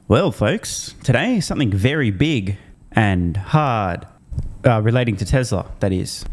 Well, folks, today something very big and hard relating to Tesla, that is.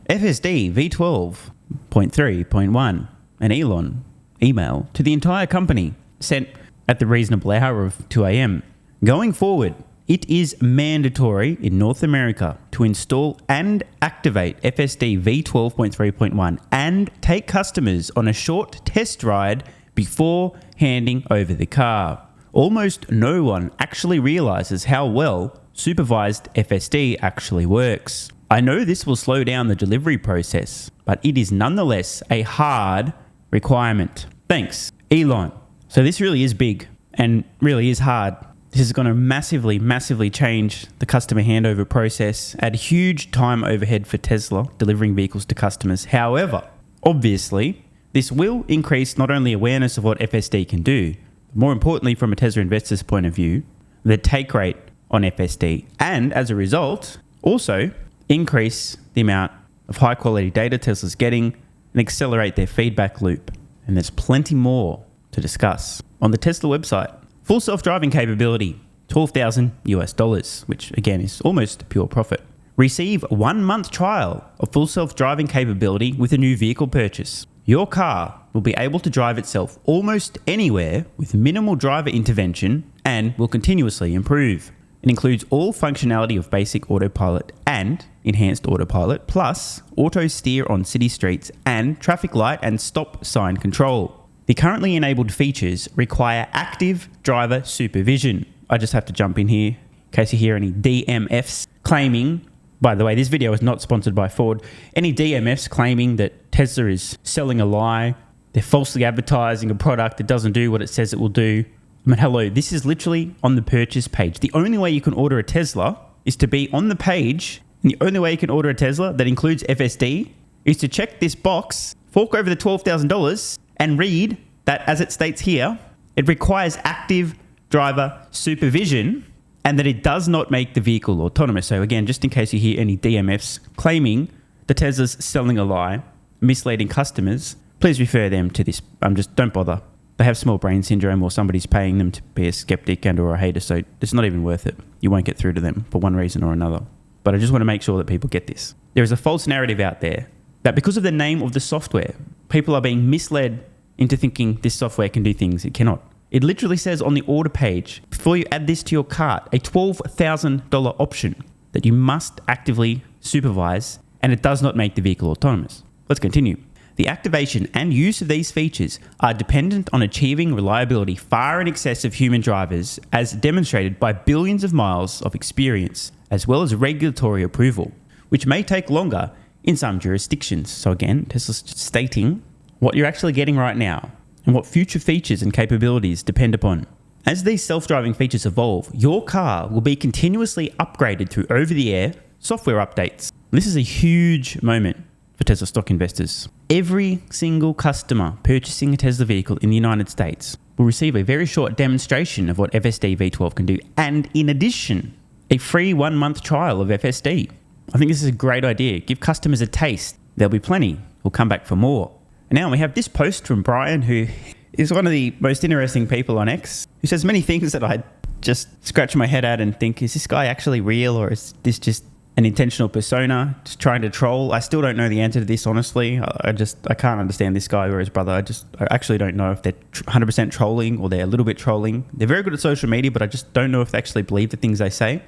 FSD v12.3.1, an Elon email to the entire company sent at the reasonable hour of 2 a.m. Going forward, it is mandatory in North America to install and activate FSD v12.3.1 and take customers on a short test ride before handing over the car. Almost no one actually realizes how well supervised FSD actually works. I know this will slow down the delivery process, but it is nonetheless a hard requirement. Thanks, Elon. So this really is big and really is hard. This is going to massively change the customer handover process, add huge time overhead for Tesla delivering vehicles to customers. However, obviously, this will increase not only awareness of what FSD can do, but more importantly from a Tesla investor's point of view, the take rate on FSD, and as a result, also increase the amount of high quality data Tesla's getting and accelerate their feedback loop. And there's plenty more to discuss. On the Tesla website, full self-driving capability, $12,000 which again is almost pure profit. Receive 1 month trial of full self-driving capability with a new vehicle purchase. Your car will be able to drive itself almost anywhere with minimal driver intervention and will continuously improve. It includes all functionality of basic autopilot and enhanced autopilot, plus auto steer on city streets and traffic light and stop sign control. The currently enabled features require active driver supervision. I just have to jump in here in case you hear any DMFs claiming, by the way, this video is not sponsored by Ford, any DMFs claiming that Tesla is selling a lie, they're falsely advertising a product that doesn't do what it says it will do. I mean, hello, this is literally on the purchase page. The only way you can order a Tesla is to be on the page, and the only way you can order a Tesla that includes FSD is to check this box, fork over the $12,000, and read that, as it states here, it requires active driver supervision and that it does not make the vehicle autonomous. So again, just in case you hear any DMFs claiming the Tesla's selling a lie, misleading customers, please refer them to this. Just don't bother. They have small brain syndrome or somebody's paying them to be a skeptic and or a hater, so it's not even worth it. You won't get through to them for one reason or another. But I just want to make sure that people get this. There is a false narrative out there that because of the name of the software, people are being misled into thinking this software can do things it cannot. It literally says on the order page, before you add this to your cart, a $12,000 option that you must actively supervise, and it does not make the vehicle autonomous. Let's continue. The activation and use of these features are dependent on achieving reliability far in excess of human drivers, as demonstrated by billions of miles of experience, as well as regulatory approval, which may take longer in some jurisdictions. So again, Tesla's stating what you're actually getting right now and what future features and capabilities depend upon. As these self-driving features evolve, your car will be continuously upgraded through over-the-air software updates. This is a huge moment for Tesla stock investors. Every single customer purchasing a Tesla vehicle in the United States will receive a very short demonstration of what FSD V12 can do, and in addition, a free 1 month trial of FSD. I think this is a great idea. Give customers a taste. There'll be plenty who'll come back for more. And now we have this post from Brian, who is one of the most interesting people on X, who says many things that I just scratch my head at and think, is this guy actually real, or is this just an intentional persona just trying to troll? I still don't know the answer to this, honestly. I can't understand this guy or his brother. I actually don't know if they're 100% trolling or they're a little bit trolling. They're very good at social media, but I just don't know if they actually believe the things they say.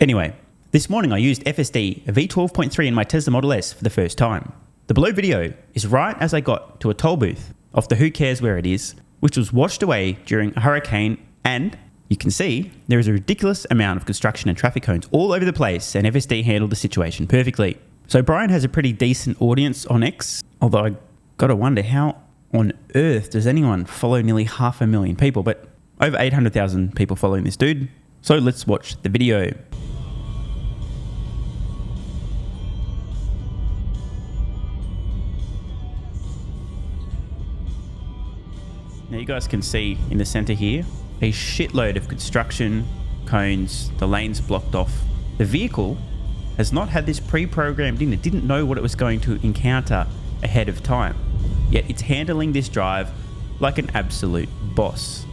Anyway, this morning I used FSD v12.3 in my Tesla Model S for the first time. The below video is right as I got to a toll booth off the who cares where it is, which was washed away during a hurricane, and you can see there is a ridiculous amount of construction and traffic cones all over the place, and FSD handled the situation perfectly. So Brian has a pretty decent audience on X, although I gotta wonder how on earth does anyone follow nearly 500,000 people, but over 800,000 people following this dude. So let's watch the video. Now you guys can see in the center here, a shitload of construction, cones, the lanes blocked off. The vehicle has not had this pre-programmed in. It didn't know what it was going to encounter ahead of time. Yet it's handling this drive like an absolute boss.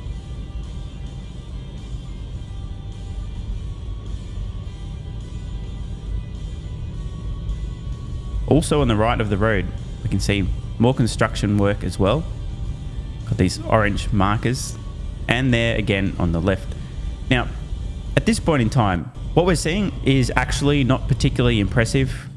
Also on the right of the road, we can see more construction work as well. Got these orange markers, and there again on the left. Now, at this point in time, what we're seeing is actually not particularly impressive.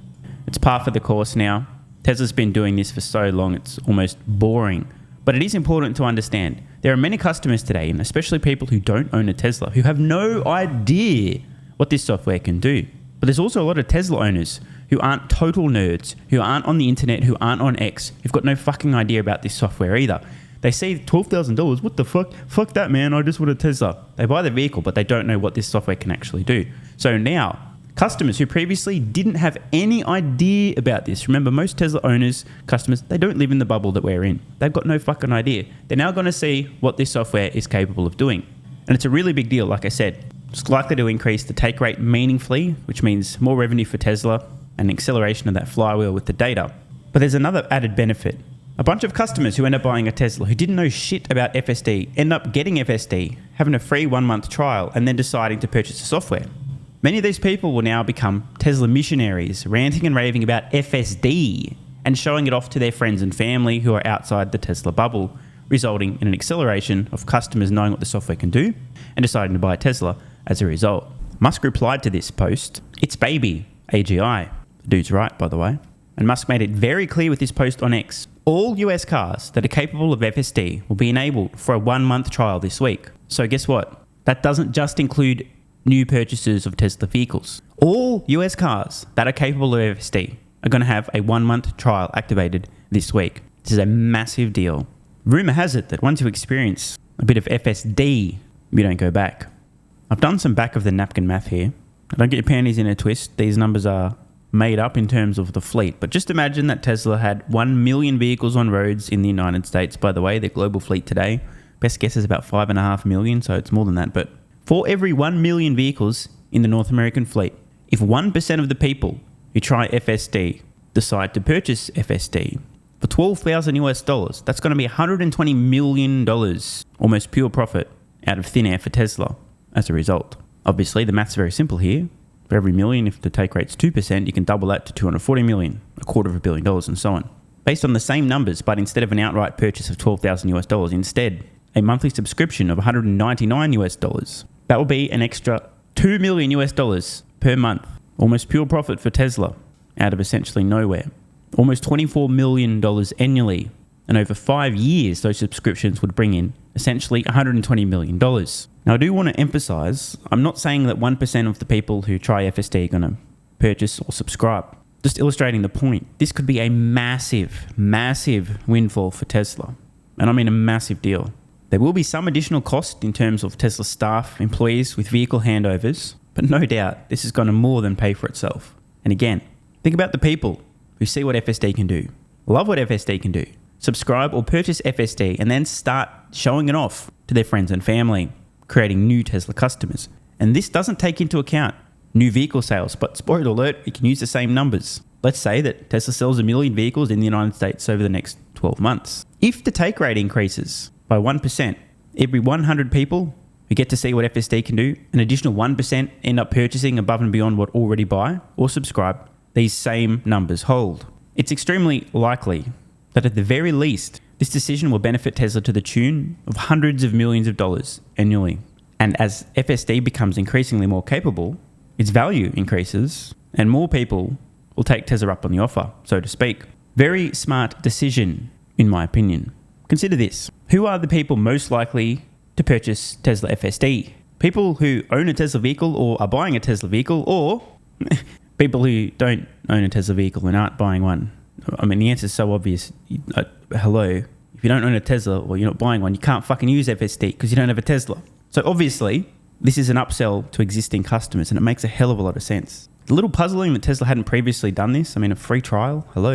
It's par for the course now. Tesla's been doing this for so long, it's almost boring. But it is important to understand, there are many customers today, and especially people who don't own a Tesla, who have no idea what this software can do. But there's also a lot of Tesla owners who aren't total nerds, who aren't on the internet, who aren't on X, who've got no fucking idea about this software either. They see $12,000, what the fuck? Fuck that, man, I just want a Tesla. They buy the vehicle, but they don't know what this software can actually do. So now, customers who previously didn't have any idea about this, remember most Tesla owners, customers, they don't live in the bubble that we're in. They've got no fucking idea. They're now going to see what this software is capable of doing. And it's a really big deal, like I said. It's likely to increase the take rate meaningfully, which means more revenue for Tesla and acceleration of that flywheel with the data. But there's another added benefit. A bunch of customers who end up buying a Tesla who didn't know shit about FSD end up getting FSD, having a free 1-month trial, and then deciding to purchase the software. Many of these people will now become Tesla missionaries, ranting and raving about FSD and showing it off to their friends and family who are outside the Tesla bubble, resulting in an acceleration of customers knowing what the software can do and deciding to buy a Tesla as a result. Musk replied to this post, "It's baby, AGI." The dude's right, by the way. And Musk made it very clear with this post on X. All US cars that are capable of FSD will be enabled for a 1-month trial this week. So guess what? That doesn't just include new purchases of Tesla vehicles. All US cars that are capable of FSD are going to have a 1-month trial activated this week. This is a massive deal. Rumor has it that once you experience a bit of FSD, you don't go back. I've done some back of the napkin math here. Don't get your panties in a twist. These numbers are made up in terms of the fleet. But just imagine that Tesla had 1 million vehicles on roads in the United States. By the way, their global fleet today, best guess is about 5.5 million, so it's more than that. But for every 1 million vehicles in the North American fleet, if 1% of the people who try FSD decide to purchase FSD for $12,000 US, that's going to be $120 million, almost pure profit, out of thin air for Tesla as a result. Obviously, the math's very simple here. For every million, if the take rate's 2%, you can double that to 240 million, $250 million, and so on. Based on the same numbers, but instead of an outright purchase of $12,000 US, instead, a monthly subscription of $199 US. That will be an extra $2 million US per month. Almost pure profit for Tesla out of essentially nowhere. Almost $24 million annually. And over 5 years, those subscriptions would bring in essentially $120 million. Now, I do want to emphasize, I'm not saying that 1% of the people who try FSD are going to purchase or subscribe. Just illustrating the point. This could be a massive, massive windfall for Tesla. And I mean a massive deal. There will be some additional cost in terms of Tesla staff, employees with vehicle handovers, but no doubt this is going to more than pay for itself. And again, think about the people who see what FSD can do, love what FSD can do, subscribe or purchase FSD, and then start showing it off to their friends and family, creating new Tesla customers. And this doesn't take into account new vehicle sales, but spoiler alert, we can use the same numbers. Let's say that Tesla sells 1 million vehicles in the United States over the next 12 months. If the take rate increases by 1%, every 100 people who get to see what FSD can do, an additional 1% end up purchasing above and beyond what already buy or subscribe, these same numbers hold. It's extremely likely that at the very least, this decision will benefit Tesla to the tune of hundreds of millions of dollars annually. And as FSD becomes increasingly more capable, its value increases and more people will take Tesla up on the offer, so to speak. Very smart decision, in my opinion. Consider this. Who are the people most likely to purchase Tesla FSD? People who own a Tesla vehicle or are buying a Tesla vehicle, or people who don't own a Tesla vehicle and aren't buying one? I mean, the answer is so obvious. Hello. If you don't own a Tesla or you're not buying one, you can't fucking use FSD because you don't have a Tesla. So obviously, this is an upsell to existing customers, and it makes a hell of a lot of sense. It's a little puzzling that Tesla hadn't previously done this. I mean, a free trial, hello.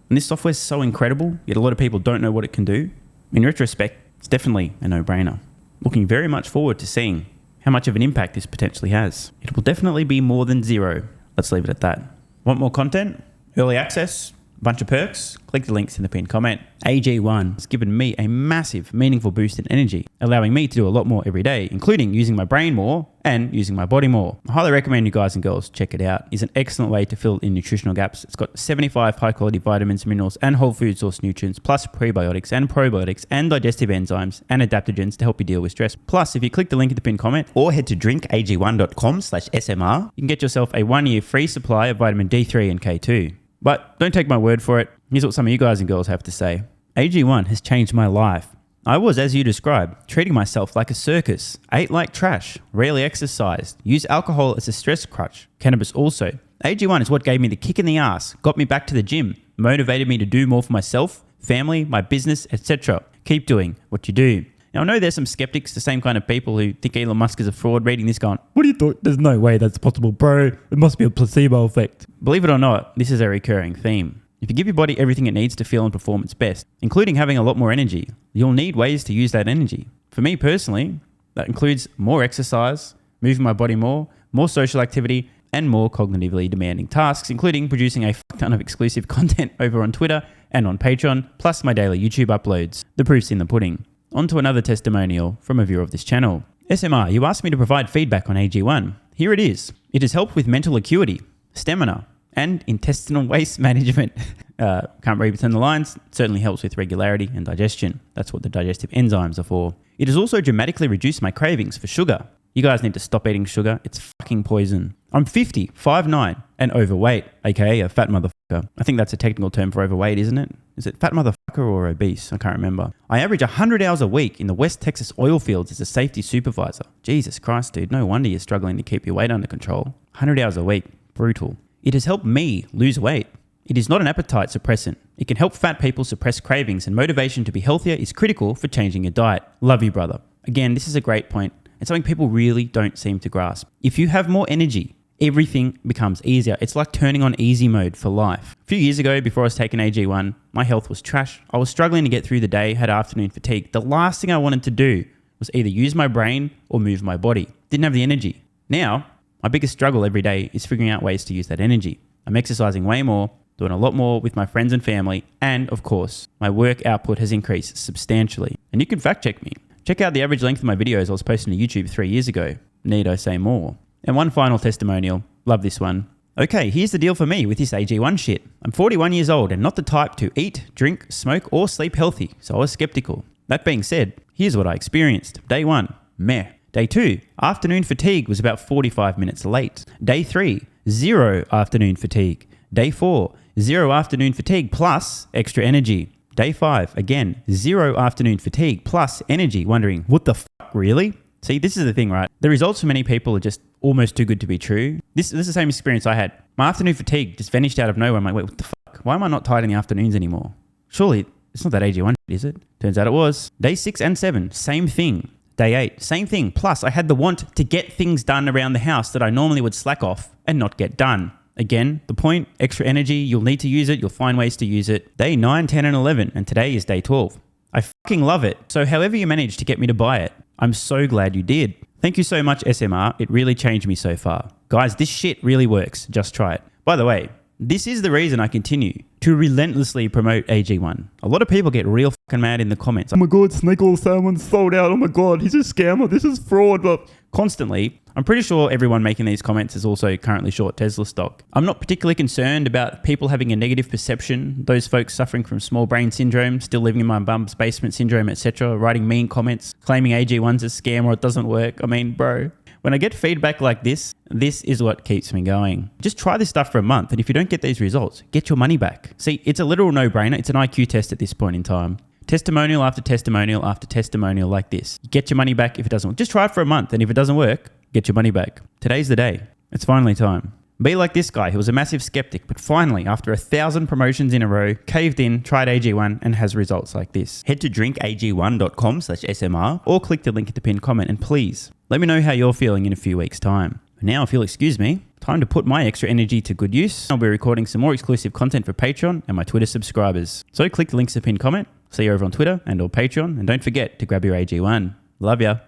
And this software is so incredible, yet a lot of people don't know what it can do. In retrospect, it's definitely a no-brainer. Looking very much forward to seeing how much of an impact this potentially has. It will definitely be more than zero. Let's leave it at that. Want more content? Early access? A bunch of perks, click the links in the pinned comment. AG1 has given me a massive, meaningful boost in energy, allowing me to do a lot more every day, including using my brain more and using my body more. I highly recommend you guys and girls check it out. It's an excellent way to fill in nutritional gaps. It's got 75 high-quality vitamins, minerals, and whole food source nutrients, plus prebiotics and probiotics and digestive enzymes and adaptogens to help you deal with stress. Plus, if you click the link in the pinned comment or head to drinkag1.com/SMR, you can get yourself a 1-year free supply of vitamin D3 and K2. But don't take my word for it. Here's what some of you guys and girls have to say. AG1 has changed my life. I was, as you described, treating myself like a circus, ate like trash, rarely exercised, used alcohol as a stress crutch, cannabis also. AG1 is what gave me the kick in the ass, got me back to the gym, motivated me to do more for myself, family, my business, etc. Keep doing what you do. Now, I know there's some skeptics, the same kind of people who think Elon Musk is a fraud, reading this going, what do you thought? There's no way that's possible, bro. It must be a placebo effect. Believe it or not, this is a recurring theme. If you give your body everything it needs to feel and perform its best, including having a lot more energy, you'll need ways to use that energy. For me personally, that includes more exercise, moving my body more social activity, and more cognitively demanding tasks, including producing a fuck ton of exclusive content over on Twitter and on Patreon, plus my daily YouTube uploads. The proof's in the pudding. On to another testimonial from a viewer of this channel. SMR, you asked me to provide feedback on AG1. Here it is. It has helped with mental acuity, stamina, and intestinal waste management. Can't read between the lines. It certainly helps with regularity and digestion. That's what the digestive enzymes are for. It has also dramatically reduced my cravings for sugar. You guys need to stop eating sugar. It's fucking poison. I'm 50, 5'9", and overweight, aka a fat motherfucker. I think that's a technical term for overweight, isn't it? Is it fat motherfucker or obese? I can't remember. I average 100 hours a week in the West Texas oil fields as a safety supervisor. Jesus Christ, dude. No wonder you're struggling to keep your weight under control. 100 hours a week. Brutal. It has helped me lose weight. It is not an appetite suppressant. It can help fat people suppress cravings, and motivation to be healthier is critical for changing your diet. Love you, brother. Again, this is a great point. It's something people really don't seem to grasp. If you have more energy, everything becomes easier. It's like turning on easy mode for life. A few years ago, before I was taking AG1, my health was trash. I was struggling to get through the day, had afternoon fatigue. The last thing I wanted to do was either use my brain or move my body. Didn't have the energy. Now, my biggest struggle every day is figuring out ways to use that energy. I'm exercising way more, doing a lot more with my friends and family, and of course, my work output has increased substantially. And you can fact check me. Check out the average length of my videos I was posting to YouTube 3 years ago. Need I say more? And one final testimonial. Love this one. Okay, here's the deal for me with this AG1 shit. I'm 41 years old and not the type to eat, drink, smoke, or sleep healthy, so I was skeptical. That being said, here's what I experienced. Day 1, meh. Day 2, afternoon fatigue was about 45 minutes late. Day 3, 0 afternoon fatigue. Day 4, 0 afternoon fatigue plus extra energy. Day 5, again, 0 afternoon fatigue plus energy, wondering, what the fuck, really? See, this is the thing, right? The results for many people are just almost too good to be true. This is the same experience I had. My afternoon fatigue just vanished out of nowhere. I'm like, wait, what the fuck? Why am I not tired in the afternoons anymore? Surely, it's not that AG1, is it? Turns out it was. Day 6 and 7, same thing. Day 8, same thing. Plus, I had the want to get things done around the house that I normally would slack off and not get done. Again, the point, extra energy, you'll need to use it, you'll find ways to use it. Day 9, 10, and 11, and today is day 12. I fucking love it. So however you managed to get me to buy it, I'm so glad you did. Thank you so much, SMR. It really changed me so far. Guys, this shit really works. Just try it. By the way, this is the reason I continue to relentlessly promote AG1. A lot of people get real fucking mad in the comments. Oh my God, Snake Oil Salmon's sold out. Oh my God, he's a scammer. This is fraud. But constantly, I'm pretty sure everyone making these comments is also currently short Tesla stock. I'm not particularly concerned about people having a negative perception, those folks suffering from small brain syndrome, still living in my bum's basement syndrome, etc., writing mean comments, claiming AG1's a scam or it doesn't work. I mean, bro, when I get feedback like this is what keeps me going. Just try this stuff for a month, and if you don't get these results, get your money back. See, it's a literal no-brainer. It's an IQ test at this point in time. Testimonial after testimonial after testimonial like this. Get your money back if it doesn't work. Just try it for a month, and if it doesn't work, get your money back. Today's the day. It's finally time. Be like this guy who was a massive skeptic, but finally, after 1,000 promotions in a row, caved in, tried AG1, and has results like this. Head to drinkag1.com/SMR or click the link in the pinned comment, and please, let me know how you're feeling in a few weeks' time. Now, if you'll excuse me, time to put my extra energy to good use. I'll be recording some more exclusive content for Patreon and my Twitter subscribers. So click the links in the pinned comment. See you over on Twitter and or Patreon, and don't forget to grab your AG1. Love ya.